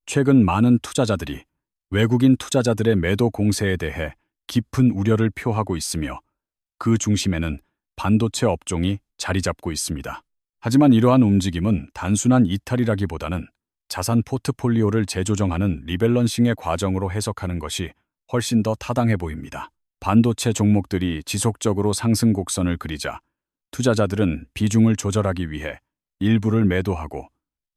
최근 많은 투자자들이 외국인 투자자들의 매도 공세에 대해 깊은 우려를 표하고 있으며 그 중심에는 반도체 업종이 자리 잡고 있습니다. 하지만 이러한 움직임은 단순한 이탈이라기보다는 자산 포트폴리오를 재조정하는 리밸런싱의 과정으로 해석하는 것이 훨씬 더 타당해 보입니다. 반도체 종목들이 지속적으로 상승 곡선을 그리자 투자자들은 비중을 조절하기 위해 일부를 매도하고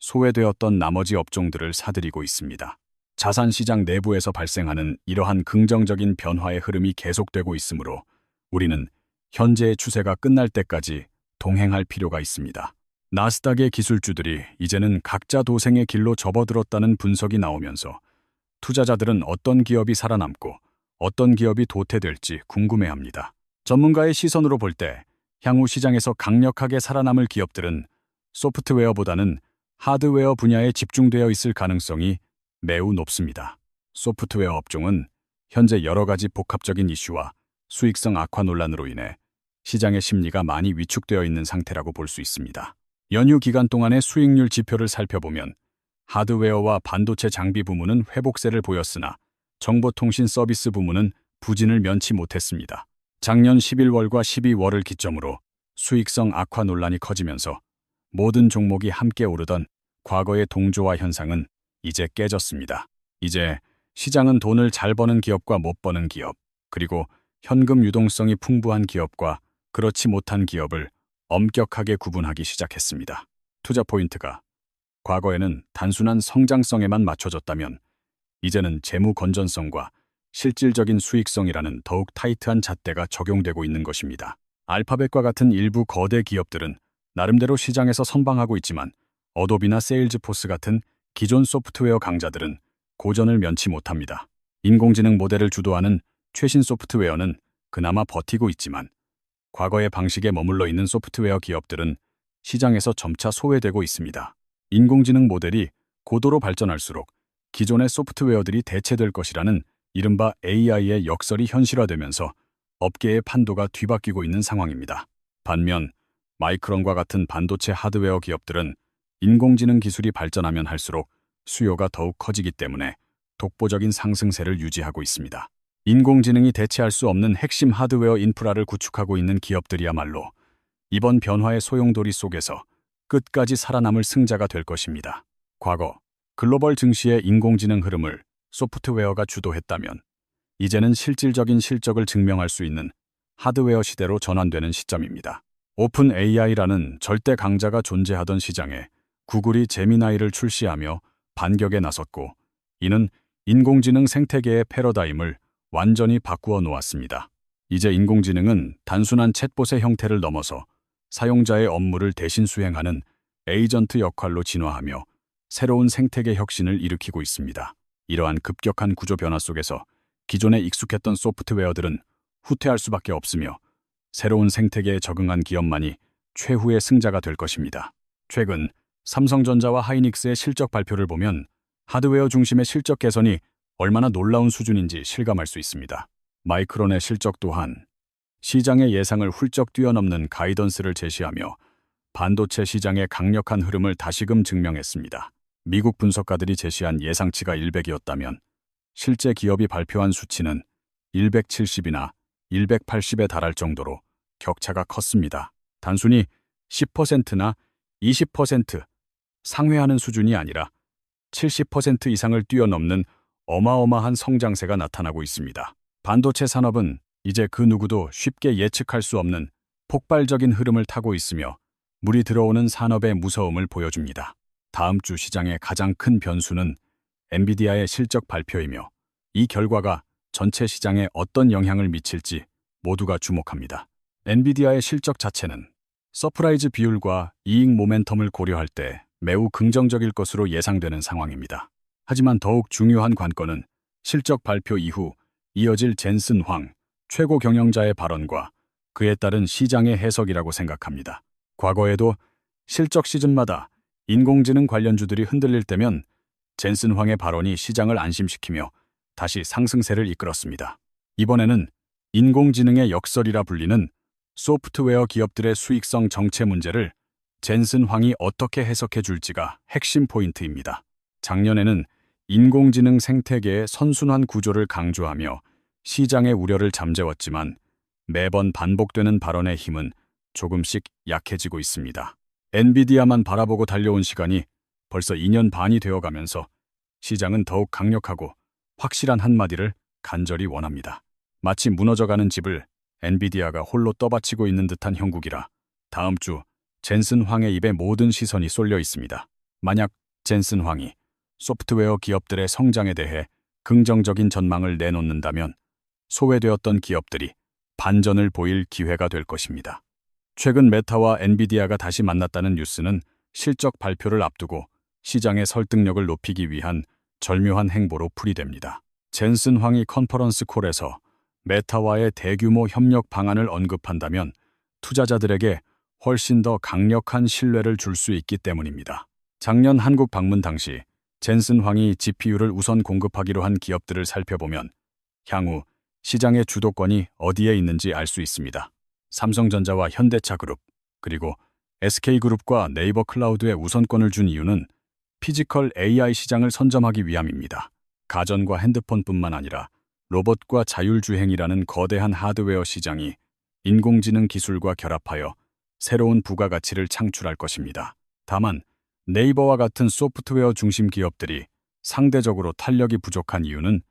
소외되었던 나머지 업종들을 사들이고 있습니다. 자산시장 내부에서 발생하는 이러한 긍정적인 변화의 흐름이 계속되고 있으므로 우리는 현재의 추세가 끝날 때까지 동행할 필요가 있습니다. 나스닥의 기술주들이 이제는 각자 도생의 길로 접어들었다는 분석이 나오면서 투자자들은 어떤 기업이 살아남고 어떤 기업이 도태될지 궁금해합니다. 전문가의 시선으로 볼 때 향후 시장에서 강력하게 살아남을 기업들은 소프트웨어보다는 하드웨어 분야에 집중되어 있을 가능성이 매우 높습니다. 소프트웨어 업종은 현재 여러 가지 복합적인 이슈와 수익성 악화 논란으로 인해 시장의 심리가 많이 위축되어 있는 상태라고 볼 수 있습니다. 연휴 기간 동안의 수익률 지표를 살펴보면 하드웨어와 반도체 장비 부문은 회복세를 보였으나 정보통신 서비스 부문은 부진을 면치 못했습니다. 작년 11월과 12월을 기점으로 수익성 악화 논란이 커지면서 모든 종목이 함께 오르던 과거의 동조화 현상은 이제 깨졌습니다. 이제 시장은 돈을 잘 버는 기업과 못 버는 기업, 그리고 현금 유동성이 풍부한 기업과 그렇지 못한 기업을 엄격하게 구분하기 시작했습니다. 투자 포인트가 과거에는 단순한 성장성에만 맞춰졌다면 이제는 재무 건전성과 실질적인 수익성이라는 더욱 타이트한 잣대가 적용되고 있는 것입니다. 알파벳과 같은 일부 거대 기업들은 나름대로 시장에서 선방하고 있지만 어도비나 세일즈포스 같은 기존 소프트웨어 강자들은 고전을 면치 못합니다. 인공지능 모델을 주도하는 최신 소프트웨어는 그나마 버티고 있지만 과거의 방식에 머물러 있는 소프트웨어 기업들은 시장에서 점차 소외되고 있습니다. 인공지능 모델이 고도로 발전할수록 기존의 소프트웨어들이 대체될 것이라는 이른바 AI의 역설이 현실화되면서 업계의 판도가 뒤바뀌고 있는 상황입니다. 반면 마이크론과 같은 반도체 하드웨어 기업들은 인공지능 기술이 발전하면 할수록 수요가 더욱 커지기 때문에 독보적인 상승세를 유지하고 있습니다. 인공지능이 대체할 수 없는 핵심 하드웨어 인프라를 구축하고 있는 기업들이야말로 이번 변화의 소용돌이 속에서 끝까지 살아남을 승자가 될 것입니다. 과거 글로벌 증시의 인공지능 흐름을 소프트웨어가 주도했다면 이제는 실질적인 실적을 증명할 수 있는 하드웨어 시대로 전환되는 시점입니다. 오픈 AI라는 절대 강자가 존재하던 시장에 구글이 제미나이를 출시하며 반격에 나섰고 이는 인공지능 생태계의 패러다임을 완전히 바꾸어 놓았습니다. 이제 인공지능은 단순한 챗봇의 형태를 넘어서 사용자의 업무를 대신 수행하는 에이전트 역할로 진화하며 새로운 생태계 혁신을 일으키고 있습니다. 이러한 급격한 구조 변화 속에서 기존에 익숙했던 소프트웨어들은 후퇴할 수밖에 없으며 새로운 생태계에 적응한 기업만이 최후의 승자가 될 것입니다. 최근 삼성전자와 하이닉스의 실적 발표를 보면 하드웨어 중심의 실적 개선이 얼마나 놀라운 수준인지 실감할 수 있습니다. 마이크론의 실적 또한 시장의 예상을 훌쩍 뛰어넘는 가이던스를 제시하며 반도체 시장의 강력한 흐름을 다시금 증명했습니다. 미국 분석가들이 제시한 예상치가 100이었다면 실제 기업이 발표한 수치는 170이나 180에 달할 정도로 격차가 컸습니다. 단순히 10%나 20% 상회하는 수준이 아니라 70% 이상을 뛰어넘는 어마어마한 성장세가 나타나고 있습니다. 반도체 산업은 이제 그 누구도 쉽게 예측할 수 없는 폭발적인 흐름을 타고 있으며 물이 들어오는 산업의 무서움을 보여줍니다. 다음 주 시장의 가장 큰 변수는 엔비디아의 실적 발표이며 이 결과가 전체 시장에 어떤 영향을 미칠지 모두가 주목합니다. 엔비디아의 실적 자체는 서프라이즈 비율과 이익 모멘텀을 고려할 때 매우 긍정적일 것으로 예상되는 상황입니다. 하지만 더욱 중요한 관건은 실적 발표 이후 이어질 젠슨 황 최고 경영자의 발언과 그에 따른 시장의 해석이라고 생각합니다. 과거에도 실적 시즌마다 인공지능 관련주들이 흔들릴 때면 젠슨 황의 발언이 시장을 안심시키며 다시 상승세를 이끌었습니다. 이번에는 인공지능의 역설이라 불리는 소프트웨어 기업들의 수익성 정체 문제를 젠슨 황이 어떻게 해석해 줄지가 핵심 포인트입니다. 작년에는 인공지능 생태계의 선순환 구조를 강조하며 시장의 우려를 잠재웠지만 매번 반복되는 발언의 힘은 조금씩 약해지고 있습니다. 엔비디아만 바라보고 달려온 시간이 벌써 2년 반이 되어가면서 시장은 더욱 강력하고 확실한 한마디를 간절히 원합니다. 마치 무너져가는 집을 엔비디아가 홀로 떠받치고 있는 듯한 형국이라 다음 주 젠슨 황의 입에 모든 시선이 쏠려 있습니다. 만약 젠슨 황이 소프트웨어 기업들의 성장에 대해 긍정적인 전망을 내놓는다면 소외되었던 기업들이 반전을 보일 기회가 될 것입니다. 최근 메타와 엔비디아가 다시 만났다는 뉴스는 실적 발표를 앞두고 시장의 설득력을 높이기 위한 절묘한 행보로 풀이됩니다. 젠슨 황이 컨퍼런스 콜에서 메타와의 대규모 협력 방안을 언급한다면 투자자들에게 훨씬 더 강력한 신뢰를 줄 수 있기 때문입니다. 작년 한국 방문 당시 젠슨 황이 GPU를 우선 공급하기로 한 기업들을 살펴보면 향후 시장의 주도권이 어디에 있는지 알 수 있습니다. 삼성전자와 현대차그룹, 그리고 SK그룹과 네이버 클라우드에 우선권을 준 이유는 피지컬 AI 시장을 선점하기 위함입니다. 가전과 핸드폰뿐만 아니라 로봇과 자율주행이라는 거대한 하드웨어 시장이 인공지능 기술과 결합하여 새로운 부가가치를 창출할 것입니다. 다만 네이버와 같은 소프트웨어 중심 기업들이 상대적으로 탄력이 부족한 이유는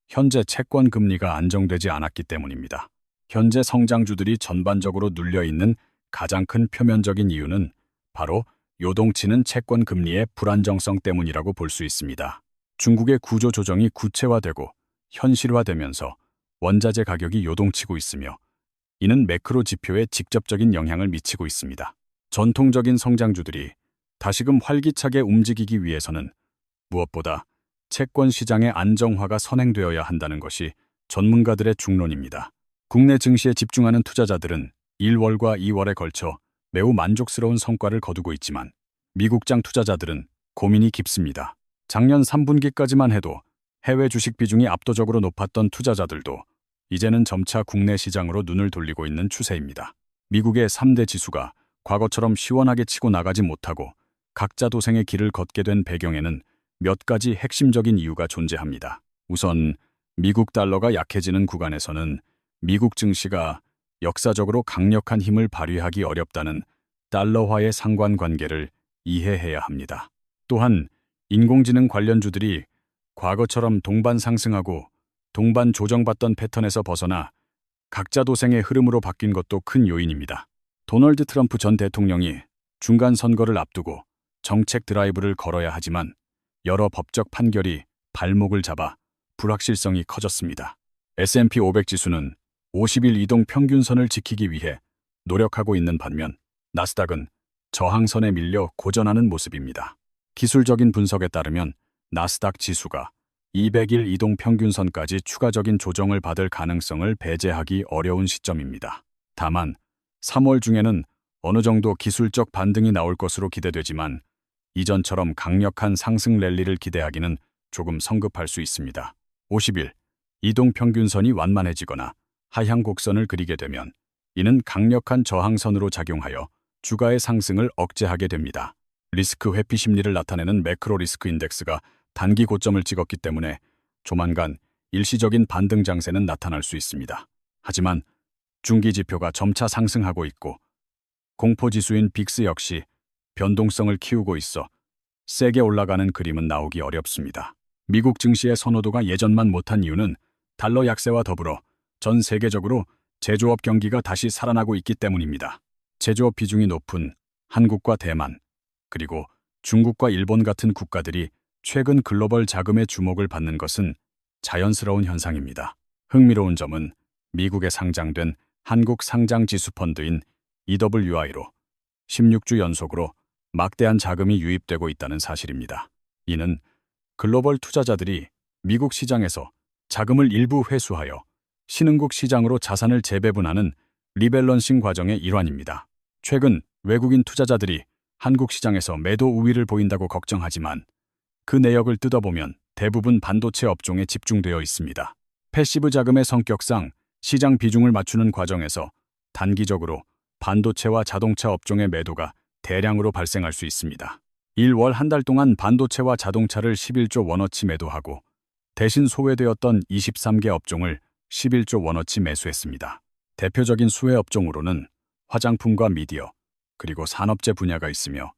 현재 채권 금리가 안정되지 않았기 때문입니다. 현재 성장주들이 전반적으로 눌려있는 가장 큰 표면적인 이유는 바로 요동치는 채권 금리의 불안정성 때문이라고 볼 수 있습니다. 중국의 구조 조정이 구체화되고 현실화되면서 원자재 가격이 요동치고 있으며 이는 매크로 지표에 직접적인 영향을 미치고 있습니다. 전통적인 성장주들이 다시금 활기차게 움직이기 위해서는 무엇보다 채권 시장의 안정화가 선행되어야 한다는 것이 전문가들의 중론입니다. 국내 증시에 집중하는 투자자들은 1월과 2월에 걸쳐 매우 만족스러운 성과를 거두고 있지만 미국장 투자자들은 고민이 깊습니다. 작년 3분기까지만 해도 해외 주식 비중이 압도적으로 높았던 투자자들도 이제는 점차 국내 시장으로 눈을 돌리고 있는 추세입니다. 미국의 3대 지수가 과거처럼 시원하게 치고 나가지 못하고 각자 도생의 길을 걷게 된 배경에는 몇 가지 핵심적인 이유가 존재합니다. 우선 미국 달러가 약해지는 구간에서는 미국 증시가 역사적으로 강력한 힘을 발휘하기 어렵다는 달러화의 상관관계를 이해해야 합니다. 또한 인공지능 관련주들이 과거처럼 동반 상승하고 동반 조정받던 패턴에서 벗어나 각자 도생의 흐름으로 바뀐 것도 큰 요인입니다. 도널드 트럼프 전 대통령이 중간 선거를 앞두고 정책 드라이브를 걸어야 하지만 여러 법적 판결이 발목을 잡아 불확실성이 커졌습니다. S&P 500 지수는 50일 이동 평균선을 지키기 위해 노력하고 있는 반면 나스닥은 저항선에 밀려 고전하는 모습입니다. 기술적인 분석에 따르면 나스닥 지수가 200일 이동 평균선까지 추가적인 조정을 받을 가능성을 배제하기 어려운 시점입니다. 다만 3월 중에는 어느 정도 기술적 반등이 나올 것으로 기대되지만 이전처럼 강력한 상승 랠리를 기대하기는 조금 성급할 수 있습니다. 50일 이동 평균선이 완만해지거나 하향 곡선을 그리게 되면 이는 강력한 저항선으로 작용하여 주가의 상승을 억제하게 됩니다. 리스크 회피 심리를 나타내는 매크로 리스크 인덱스가 단기 고점을 찍었기 때문에 조만간 일시적인 반등 장세는 나타날 수 있습니다. 하지만 중기 지표가 점차 상승하고 있고 공포지수인 빅스 역시 변동성을 키우고 있어 세게 올라가는 그림은 나오기 어렵습니다. 미국 증시의 선호도가 예전만 못한 이유는 달러 약세와 더불어 전 세계적으로 제조업 경기가 다시 살아나고 있기 때문입니다. 제조업 비중이 높은 한국과 대만, 그리고 중국과 일본 같은 국가들이 최근 글로벌 자금의 주목을 받는 것은 자연스러운 현상입니다. 흥미로운 점은 미국에 상장된 한국 상장지수펀드인 EWI로 16주 연속으로 막대한 자금이 유입되고 있다는 사실입니다. 이는 글로벌 투자자들이 미국 시장에서 자금을 일부 회수하여 신흥국 시장으로 자산을 재배분하는 리밸런싱 과정의 일환입니다. 최근 외국인 투자자들이 한국 시장에서 매도 우위를 보인다고 걱정하지만 그 내역을 뜯어보면 대부분 반도체 업종에 집중되어 있습니다. 패시브 자금의 성격상 시장 비중을 맞추는 과정에서 단기적으로 반도체와 자동차 업종의 매도가 대량으로 발생할 수 있습니다. 1월 한 달 동안 반도체와 자동차를 11조 원어치 매도하고 대신 소외되었던 23개 업종을 11조 원어치 매수했습니다. 대표적인 수혜 업종으로는 화장품과 미디어, 그리고 산업재 분야가 있으며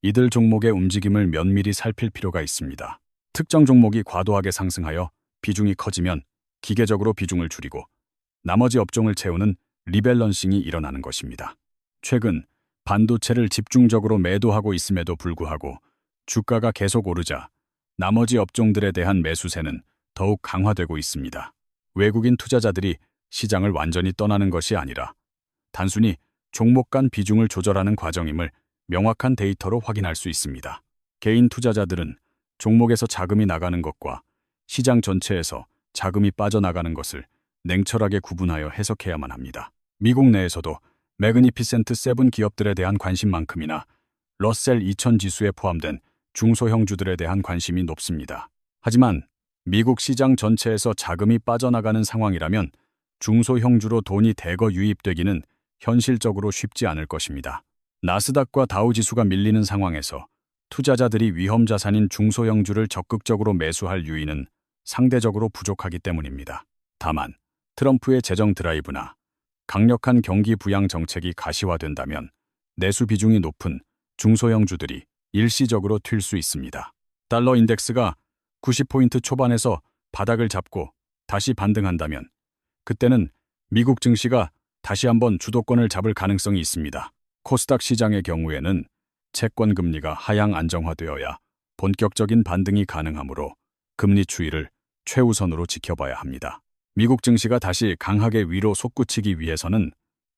이들 종목의 움직임을 면밀히 살필 필요가 있습니다. 특정 종목이 과도하게 상승하여 비중이 커지면 기계적으로 비중을 줄이고 나머지 업종을 채우는 리밸런싱이 일어나는 것입니다. 최근 반도체를 집중적으로 매도하고 있음에도 불구하고 주가가 계속 오르자 나머지 업종들에 대한 매수세는 더욱 강화되고 있습니다. 외국인 투자자들이 시장을 완전히 떠나는 것이 아니라 단순히 종목 간 비중을 조절하는 과정임을 명확한 데이터로 확인할 수 있습니다. 개인 투자자들은 종목에서 자금이 나가는 것과 시장 전체에서 자금이 빠져나가는 것을 냉철하게 구분하여 해석해야만 합니다. 미국 내에서도 매그니피센트 7 기업들에 대한 관심만큼이나 러셀 2000 지수에 포함된 중소형주들에 대한 관심이 높습니다. 하지만 미국 시장 전체에서 자금이 빠져나가는 상황이라면 중소형주로 돈이 대거 유입되기는 현실적으로 쉽지 않을 것입니다. 나스닥과 다우 지수가 밀리는 상황에서 투자자들이 위험 자산인 중소형주를 적극적으로 매수할 유인은 상대적으로 부족하기 때문입니다. 다만 트럼프의 재정 드라이브나 강력한 경기 부양 정책이 가시화된다면 내수 비중이 높은 중소형주들이 일시적으로 튈 수 있습니다. 달러 인덱스가 90포인트 초반에서 바닥을 잡고 다시 반등한다면 그때는 미국 증시가 다시 한번 주도권을 잡을 가능성이 있습니다. 코스닥 시장의 경우에는 채권 금리가 하향 안정화되어야 본격적인 반등이 가능하므로 금리 추이를 최우선으로 지켜봐야 합니다. 미국 증시가 다시 강하게 위로 솟구치기 위해서는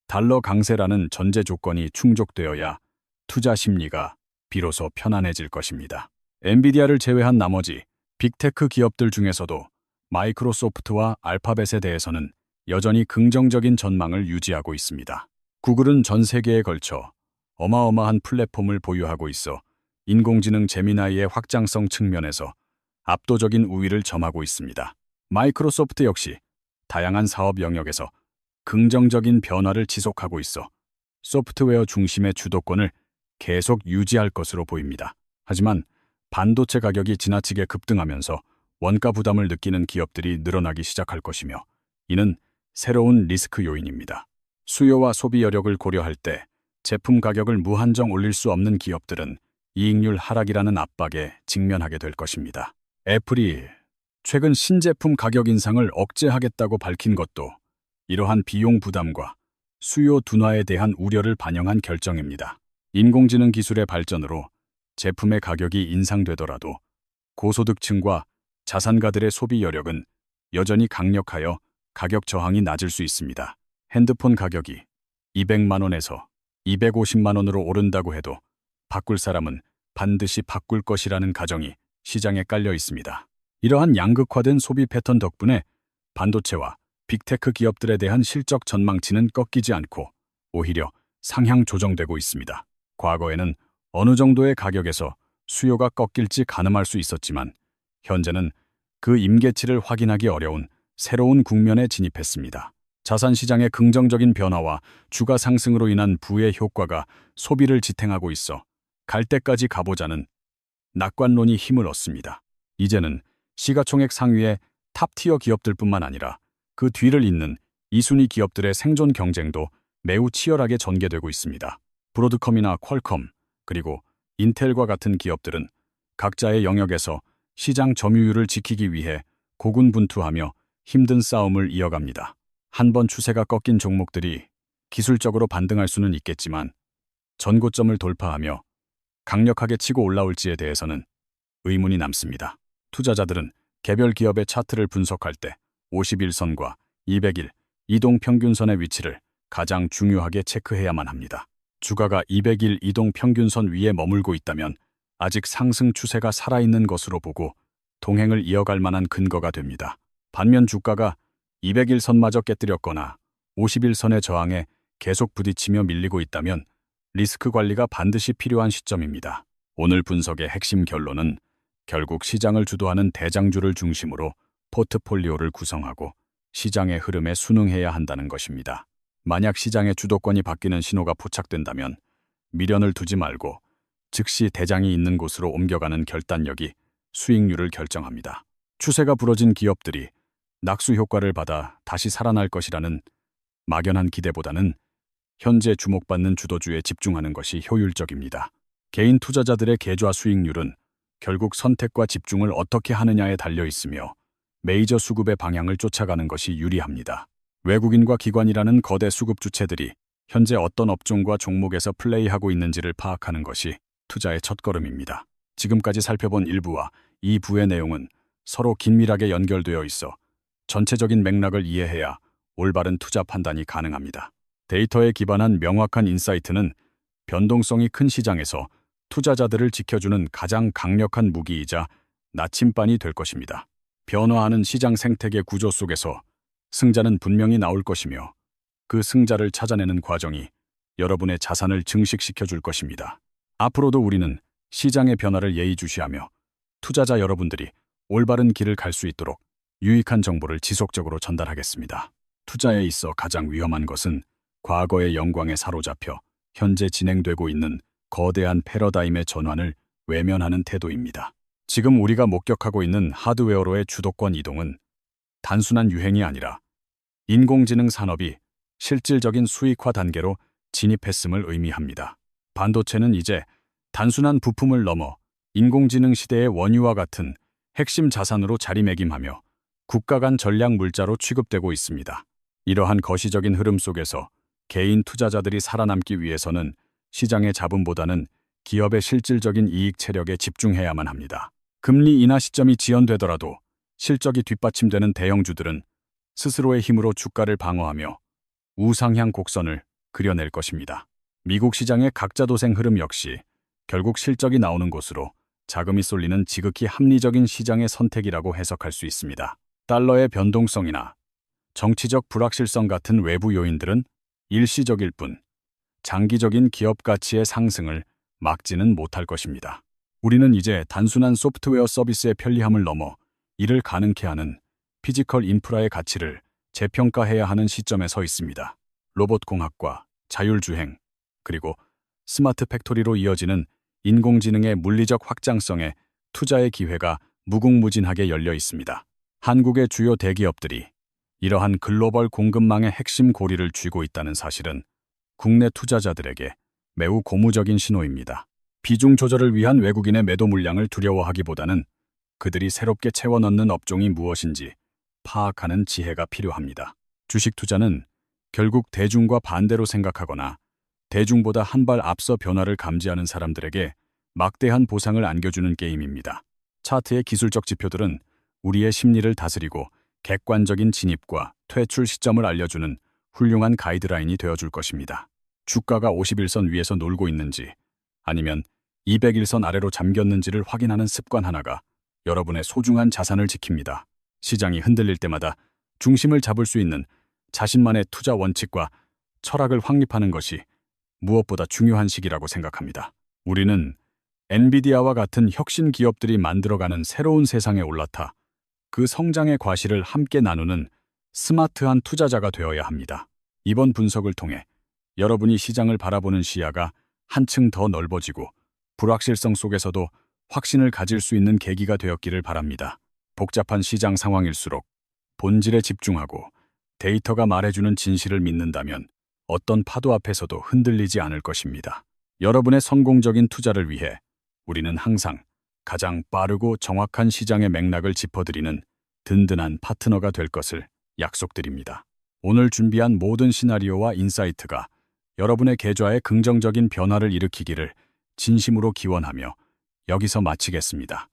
달러 강세라는 전제 조건이 충족되어야 투자 심리가 비로소 편안해질 것입니다. 엔비디아를 제외한 나머지 빅테크 기업들 중에서도 마이크로소프트와 알파벳에 대해서는 여전히 긍정적인 전망을 유지하고 있습니다. 구글은 전 세계에 걸쳐 어마어마한 플랫폼을 보유하고 있어 인공지능 제미나이의 확장성 측면에서 압도적인 우위를 점하고 있습니다. 마이크로소프트 역시 다양한 사업 영역에서 긍정적인 변화를 지속하고 있어 소프트웨어 중심의 주도권을 계속 유지할 것으로 보입니다. 하지만 반도체 가격이 지나치게 급등하면서 원가 부담을 느끼는 기업들이 늘어나기 시작할 것이며 이는 새로운 리스크 요인입니다. 수요와 소비 여력을 고려할 때 제품 가격을 무한정 올릴 수 없는 기업들은 이익률 하락이라는 압박에 직면하게 될 것입니다. 애플이 최근 신제품 가격 인상을 억제하겠다고 밝힌 것도 이러한 비용 부담과 수요 둔화에 대한 우려를 반영한 결정입니다. 인공지능 기술의 발전으로 제품의 가격이 인상되더라도 고소득층과 자산가들의 소비 여력은 여전히 강력하여 가격 저항이 낮을 수 있습니다. 핸드폰 가격이 200만 원에서 250만 원으로 오른다고 해도 바꿀 사람은 반드시 바꿀 것이라는 가정이 시장에 깔려 있습니다. 이러한 양극화된 소비 패턴 덕분에 반도체와 빅테크 기업들에 대한 실적 전망치는 꺾이지 않고 오히려 상향 조정되고 있습니다. 과거에는 어느 정도의 가격에서 수요가 꺾일지 가늠할 수 있었지만 현재는 그 임계치를 확인하기 어려운 새로운 국면에 진입했습니다. 자산시장의 긍정적인 변화와 주가 상승으로 인한 부의 효과가 소비를 지탱하고 있어 갈 때까지 가보자는 낙관론이 힘을 얻습니다. 이제는 시가총액 상위의 탑티어 기업들뿐만 아니라 그 뒤를 잇는 2순위 기업들의 생존 경쟁도 매우 치열하게 전개되고 있습니다. 브로드컴이나 퀄컴, 그리고 인텔과 같은 기업들은 각자의 영역에서 시장 점유율을 지키기 위해 고군분투하며 힘든 싸움을 이어갑니다. 한번 추세가 꺾인 종목들이 기술적으로 반등할 수는 있겠지만 전고점을 돌파하며 강력하게 치고 올라올지에 대해서는 의문이 남습니다. 투자자들은 개별 기업의 차트를 분석할 때 51선과 200일 이동평균선의 위치를 가장 중요하게 체크해야만 합니다. 주가가 200일 이동평균선 위에 머물고 있다면 아직 상승 추세가 살아있는 것으로 보고 동행을 이어갈 만한 근거가 됩니다. 반면 주가가 200일 선마저 깨뜨렸거나 51선의 저항에 계속 부딪히며 밀리고 있다면 리스크 관리가 반드시 필요한 시점입니다. 오늘 분석의 핵심 결론은 결국 시장을 주도하는 대장주를 중심으로 포트폴리오를 구성하고 시장의 흐름에 순응해야 한다는 것입니다. 만약 시장의 주도권이 바뀌는 신호가 포착된다면 미련을 두지 말고 즉시 대장이 있는 곳으로 옮겨가는 결단력이 수익률을 결정합니다. 추세가 부러진 기업들이 낙수 효과를 받아 다시 살아날 것이라는 막연한 기대보다는 현재 주목받는 주도주에 집중하는 것이 효율적입니다. 개인 투자자들의 계좌 수익률은 결국 선택과 집중을 어떻게 하느냐에 달려 있으며 메이저 수급의 방향을 쫓아가는 것이 유리합니다. 외국인과 기관이라는 거대 수급 주체들이 현재 어떤 업종과 종목에서 플레이하고 있는지를 파악하는 것이 투자의 첫걸음입니다. 지금까지 살펴본 1부와 2부의 내용은 서로 긴밀하게 연결되어 있어 전체적인 맥락을 이해해야 올바른 투자 판단이 가능합니다. 데이터에 기반한 명확한 인사이트는 변동성이 큰 시장에서 투자자들을 지켜주는 가장 강력한 무기이자 나침반이 될 것입니다. 변화하는 시장 생태계 구조 속에서 승자는 분명히 나올 것이며 그 승자를 찾아내는 과정이 여러분의 자산을 증식시켜 줄 것입니다. 앞으로도 우리는 시장의 변화를 예의주시하며 투자자 여러분들이 올바른 길을 갈 수 있도록 유익한 정보를 지속적으로 전달하겠습니다. 투자에 있어 가장 위험한 것은 과거의 영광에 사로잡혀 현재 진행되고 있는 거대한 패러다임의 전환을 외면하는 태도입니다. 지금 우리가 목격하고 있는 하드웨어로의 주도권 이동은 단순한 유행이 아니라 인공지능 산업이 실질적인 수익화 단계로 진입했음을 의미합니다. 반도체는 이제 단순한 부품을 넘어 인공지능 시대의 원유와 같은 핵심 자산으로 자리매김하며 국가 간 전략 물자로 취급되고 있습니다. 이러한 거시적인 흐름 속에서 개인 투자자들이 살아남기 위해서는 시장의 자본보다는 기업의 실질적인 이익 체력에 집중해야만 합니다. 금리 인하 시점이 지연되더라도 실적이 뒷받침되는 대형주들은 스스로의 힘으로 주가를 방어하며 우상향 곡선을 그려낼 것입니다. 미국 시장의 각자 도생 흐름 역시 결국 실적이 나오는 곳으로 자금이 쏠리는 지극히 합리적인 시장의 선택이라고 해석할 수 있습니다. 달러의 변동성이나 정치적 불확실성 같은 외부 요인들은 일시적일 뿐 장기적인 기업 가치의 상승을 막지는 못할 것입니다. 우리는 이제 단순한 소프트웨어 서비스의 편리함을 넘어 이를 가능케 하는 피지컬 인프라의 가치를 재평가해야 하는 시점에 서 있습니다. 로봇공학과 자율주행, 그리고 스마트 팩토리로 이어지는 인공지능의 물리적 확장성에 투자의 기회가 무궁무진하게 열려 있습니다. 한국의 주요 대기업들이 이러한 글로벌 공급망의 핵심 고리를 쥐고 있다는 사실은 국내 투자자들에게 매우 고무적인 신호입니다. 비중 조절을 위한 외국인의 매도 물량을 두려워하기보다는 그들이 새롭게 채워 넣는 업종이 무엇인지 파악하는 지혜가 필요합니다. 주식 투자는 결국 대중과 반대로 생각하거나 대중보다 한 발 앞서 변화를 감지하는 사람들에게 막대한 보상을 안겨주는 게임입니다. 차트의 기술적 지표들은 우리의 심리를 다스리고 객관적인 진입과 퇴출 시점을 알려주는 훌륭한 가이드라인이 되어줄 것입니다. 주가가 51선 위에서 놀고 있는지 아니면 201선 아래로 잠겼는지를 확인하는 습관 하나가 여러분의 소중한 자산을 지킵니다. 시장이 흔들릴 때마다 중심을 잡을 수 있는 자신만의 투자 원칙과 철학을 확립하는 것이 무엇보다 중요한 시기라고 생각합니다. 우리는 엔비디아와 같은 혁신 기업들이 만들어가는 새로운 세상에 올라타 그 성장의 과실을 함께 나누는 스마트한 투자자가 되어야 합니다. 이번 분석을 통해 여러분이 시장을 바라보는 시야가 한층 더 넓어지고 불확실성 속에서도 확신을 가질 수 있는 계기가 되었기를 바랍니다. 복잡한 시장 상황일수록 본질에 집중하고 데이터가 말해주는 진실을 믿는다면 어떤 파도 앞에서도 흔들리지 않을 것입니다. 여러분의 성공적인 투자를 위해 우리는 항상 가장 빠르고 정확한 시장의 맥락을 짚어드리는 든든한 파트너가 될 것을 약속드립니다. 오늘 준비한 모든 시나리오와 인사이트가 여러분의 계좌에 긍정적인 변화를 일으키기를 진심으로 기원하며 여기서 마치겠습니다.